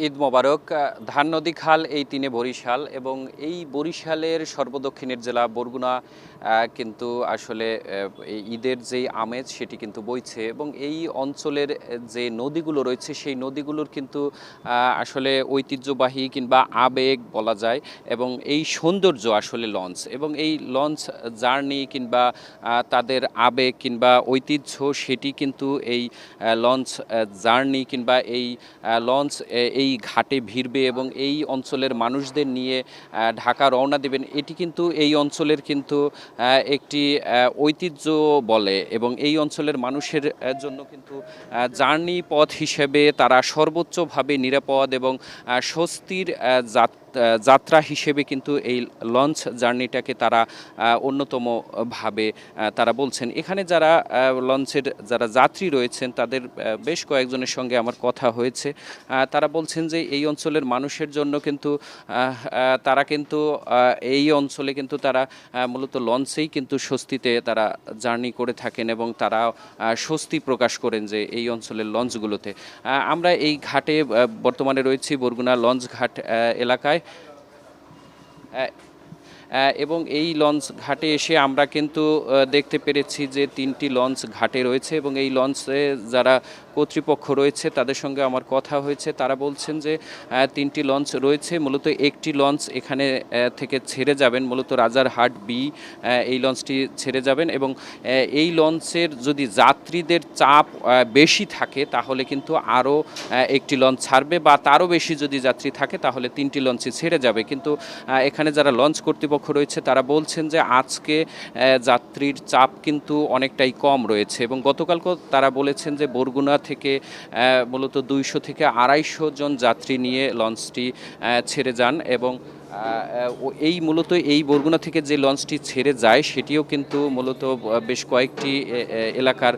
ঈদ মোবারক। ধান নদী খাল এই তিনে বরিশাল এবং এই বরিশালের সর্বদক্ষিণের জেলা বরগুনা কিন্তু আসলে এই ঈদের যেই আমেজ সেটি কিন্তু বইছে এবং এই অঞ্চলের যে নদীগুলো রয়েছে সেই নদীগুলোর কিন্তু আসলে ঐতিহ্যবাহী কিংবা আবেগ বলা যায় এবং এই সৌন্দর্য আসলে লঞ্চ এবং এই লঞ্চ জার্নি কিংবা তাদের আবেগ কিংবা ঐতিহ্য সেটি কিন্তু এই লঞ্চ জার্নি কিংবা এই লঞ্চ এই ঘাটে ভিড়বে এবং এই অঞ্চলের মানুষদের নিয়ে ঢাকা রওনা দেবেন, এটি কিন্তু এই অঞ্চলের কিন্তু একটি ঐতিহ্য বলে এবং এই অঞ্চলের মানুষের জন্য কিন্তু জার্নি পথ হিসেবে তারা সর্বোচ্চভাবে নিরাপদ এবং স্বস্তির যাত্রা হিসেবে কিন্তু এই লঞ্চ জার্নিটাকে তারা অন্যতমভাবে তারা বলছেন। এখানে যারা লঞ্চের যারা যাত্রী রয়েছেন তাদের বেশ কয়েকজনের সঙ্গে আমার কথা হয়েছে। তারা বলছেন যে এই অঞ্চলের মানুষের জন্য কিন্তু তারা কিন্তু এই অঞ্চলে কিন্তু তারা মূলত লঞ্চেই কিন্তু স্বস্তিতে তারা জার্নি করে থাকেন এবং তারা স্বস্তি প্রকাশ করেন যে এই অঞ্চলের লঞ্চগুলোতে। আমরা এই ঘাটে বর্তমানে রয়েছি বরগুনা লঞ্চ ঘাট এলাকায় এবং এই লঞ্চ ঘাটে এসে আমরা কিন্তু দেখতে পেরেছি যে 3টি লঞ্চ ঘাটে রয়েছে এবং এই লঞ্চে যারা কর্তৃপক্ষ রয়েছে তাদের সঙ্গে আমার কথা হয়েছে। তারা বলছেন যে 3টি লঞ্চ রয়েছে, মূলত একটি লঞ্চ এখানে থেকে ছেড়ে যাবেন, মূলত রাজারহাট বি এই লঞ্চটি ছেড়ে যাবেন এবং এই লঞ্চের যদি যাত্রীদের চাপ বেশি থাকে তাহলে কিন্তু আরও একটি লঞ্চ ছাড়বে বা তারও বেশি যদি যাত্রী থাকে তাহলে 3টি লঞ্চই ছেড়ে যাবে। কিন্তু এখানে যারা লঞ্চ কর্তৃপক্ষ রয়েছে তারা বলছেন যে আজকে যাত্রীর চাপ কিন্তু অনেকটাই কম রয়েছে এবং গতকালকেও তারা বলেছেন যে বরগুনা থেকে মূলত 200 থেকে 250 জন যাত্রী নিয়ে লঞ্চটি ছেড়ে যান এবং এই মূলত এই বরগুনা থেকে যে লঞ্চটি ছেড়ে যায় সেটিও কিন্তু মূলত বেশ কয়েকটি এলাকার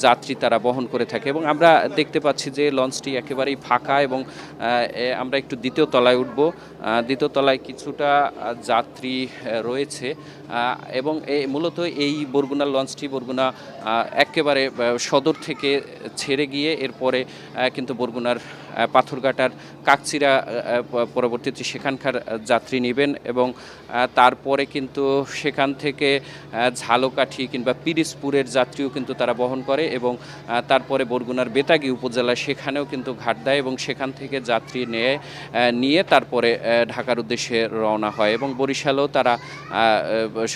যাত্রী তারা বহন করে থাকে এবং আমরা দেখতে পাচ্ছি যে লঞ্চটি একেবারেই ফাঁকা এবং আমরা একটু দ্বিতীয় তলায় উঠব। দ্বিতীয় তলায় কিছুটা যাত্রী রয়েছে এবং মূলত এই বরগুনা লঞ্চটি বরগুনা একেবারে সদর থেকে ছেড়ে গিয়ে এরপরে কিন্তু বরগুনার পাথরঘাটার কাকচিরা পরবর্তীতে সেখানকার যাত্রী নেবেন এবং তারপরে কিন্তু সেখান থেকে ঝালকাঠি কিংবা পিরিজপুরের যাত্রীও কিন্তু তারা বহন করে এবং তারপরে বরগুনার বেতাগী উপজেলা সেখানেও কিন্তু ঘাট দেয় এবং সেখান থেকে যাত্রী নিয়ে তারপরে ঢাকার উদ্দেশ্যে রওনা হয় এবং বরিশালেও তারা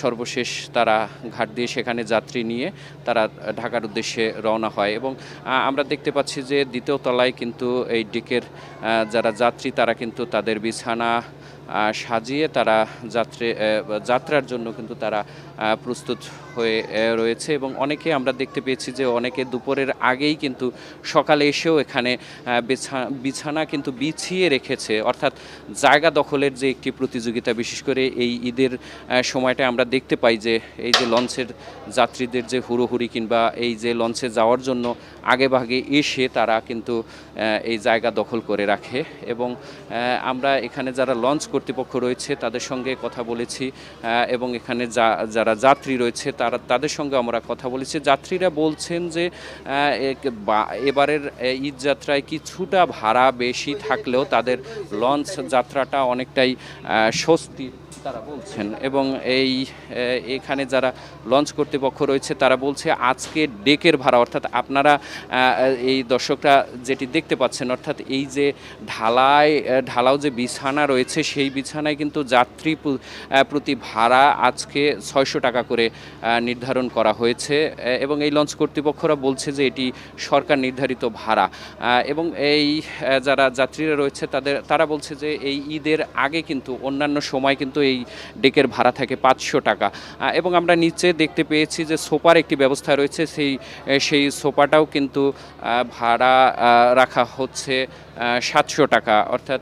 সর্বশেষ তারা ঘাট দিয়ে সেখানে যাত্রী নিয়ে তারা ঢাকার উদ্দেশ্যে রওনা হয় এবং আমরা দেখতে পাচ্ছি যে দ্বিতীয় তলায় কিন্তু এই ডেকের যারা যাত্রী তারা কিন্তু তাদের বিছানা সাজিয়ে তারা যাত্রার জন্য কিন্তু তারা প্রস্তুত হয়ে রয়েছে এবং অনেকে আমরা দেখতে পেয়েছি যে অনেকে দুপুরের আগেই কিন্তু সকালে এসেও এখানে বিছানা কিন্তু বিছিয়ে রেখেছে, অর্থাৎ জায়গা দখলের যে একটি প্রতিযোগিতা বিশেষ করে এই ঈদের সময়টা আমরা দেখতে পাই যে এই যে লঞ্চের যাত্রীদের যে হুড়োহুড়ি কিংবা এই যে লঞ্চে যাওয়ার জন্য আগেভাগে এসে তারা কিন্তু এই জায়গা দখল করে রাখে এবং আমরা এখানে যারা লঞ্চ কর্তৃপক্ষ রয়েছে তাদের সঙ্গে কথা বলেছি এবং এখানে যারা যাত্রী রয়েছে তাদের সঙ্গে আমরা কথা বলেছি। যাত্রীরা বলছেন যে এবারের ঈদ যাত্রায় কিছুটা ভাড়া বেশি থাকলেও তাদের লঞ্চ যাত্রাটা অনেকটাই স্বস্তি তারা বলছেন এবং এখানে যারা লঞ্চ কর্তৃপক্ষ রয়েছে তারা বলছে আজকে ডেকের ভাড়া, অর্থাৎ আপনারা এই দর্শকরা যেটি দেখতে পাচ্ছেন, অর্থাৎ এই যে ঢালাও যে বিছানা রয়েছে সেই বিছানায় কিন্তু যাত্রী প্রতি ভাড়া আজকে 600 টাকা করে নির্ধারণ করা হয়েছে এবং এই লঞ্চ কর্তৃপক্ষরা বলছে যে এটি সরকার নির্ধারিত ভাড়া এবং এই যারা যাত্রীরা রয়েছে তারা বলছে যে এই ঈদের আগে কিন্তু অন্যান্য সময় কিন্তু এই ডেকের ভাড়া থাকে 500 টাকা এবং আমরা নিচে দেখতে পেয়েছি যে সোপার একটি ব্যবস্থা রয়েছে, সেই সোপাটাও কিন্তু ভাড়া রাখা হচ্ছে 700 টাকা, অর্থাৎ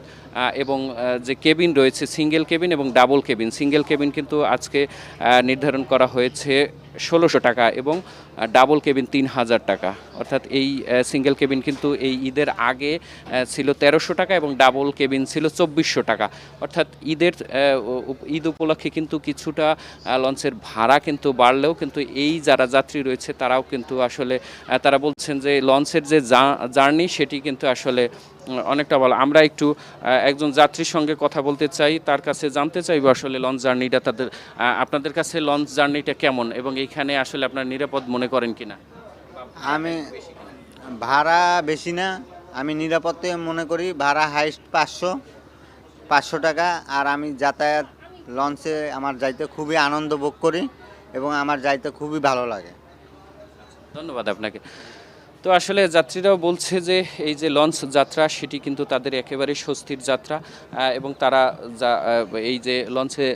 এবং যে কেবিন রয়েছে সিঙ্গেল কেবিন এবং ডাবল কেবিন, সিঙ্গেল কেবিন কিন্তু আজকে নির্ধারণ করা হয়েছে 1600 টাকা এবং ডাবল কেবিন 3000 টাকা, অর্থাৎ এই সিঙ্গেল কেবিন কিন্তু এই ঈদের আগে ছিল 1300 টাকা এবং ডাবল কেবিন ছিল 2400 টাকা, অর্থাৎ ঈদ উপলক্ষে কিন্তু কিছুটা লঞ্চের ভাড়া কিন্তু বাড়লেও কিন্তু এই যারা যাত্রী রয়েছে তারাও কিন্তু আসলে তারা বলছেন যে লঞ্চের যে জার্নি সেটি কিন্তু আসলে অনেকটা ভালো। আমরা একটু একজন যাত্রীর সঙ্গে কথা বলতে চাই, তার কাছে জানতে চাইবো আসলে লঞ্চ জার্নিটা আপনাদের কাছে লঞ্চ জার্নিটা কেমন এবং এইখানে আসলে আপনারা নিরাপদ মনে করেন কিনা? আমি ভাড়া বেশি না, আমি নিরাপত্তা মনে করি। ভাড়া হাইস্ট 500 টাকা। আর আমি যাতায়াত লঞ্চে আমার যাইতে খুবই আনন্দ ভোগ করি এবং আমার যাইতে খুবই ভালো লাগে। ধন্যবাদ আপনাকে। তো আসলে যাত্রীরাও বলছে যে এই যে লঞ্চ যাত্রা সেটি কিন্তু তাদের একেবারে স্বস্তির যাত্রা এবং তারা এই যে লঞ্চে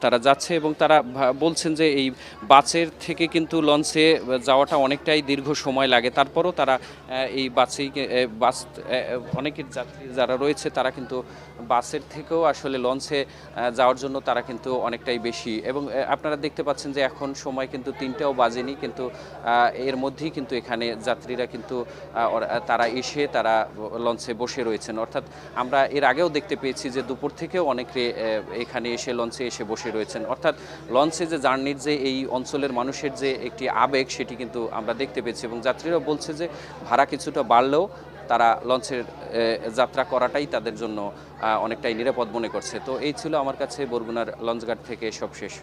তারা যাচ্ছে এবং তারা বলছেন যে এই বাসের থেকে কিন্তু লঞ্চে যাওয়াটা অনেকটাই দীর্ঘ সময় লাগে, তারপরও তারা এই বাস অনেকের যাত্রী যারা রয়েছে তারা কিন্তু বাসের থেকেও আসলে লঞ্চে যাওয়ার জন্য তারা কিন্তু অনেকটাই বেশি এবং আপনারা দেখতে পাচ্ছেন যে এখন সময় কিন্তু 3টাও বাজেনি, কিন্তু এর মধ্যেই কিন্তু এখানে যাত্রীরা কিন্তু তারা এসে তারা লঞ্চে বসে রয়েছেন। অর্থাৎ আমরা এর আগেও দেখতে পেয়েছি যে দুপুর থেকেও অনেকে এখানে এসে লঞ্চে এসে বসে রয়েছেন। অর্থাৎ লঞ্চে যে জার্নির যে এই অঞ্চলের মানুষের যে একটি আবেগ সেটি কিন্তু আমরা দেখতে পেয়েছি এবং যাত্রীরাও বলছে যে ভাড়া কিছুটা বাড়লেও তারা লঞ্চের যাত্রা করাটাই তাদের জন্য অনেকটাই নিরাপদ মনে করছে। তো এই ছিল আমার কাছে বরগুনার লঞ্চঘাট থেকে সবশেষ।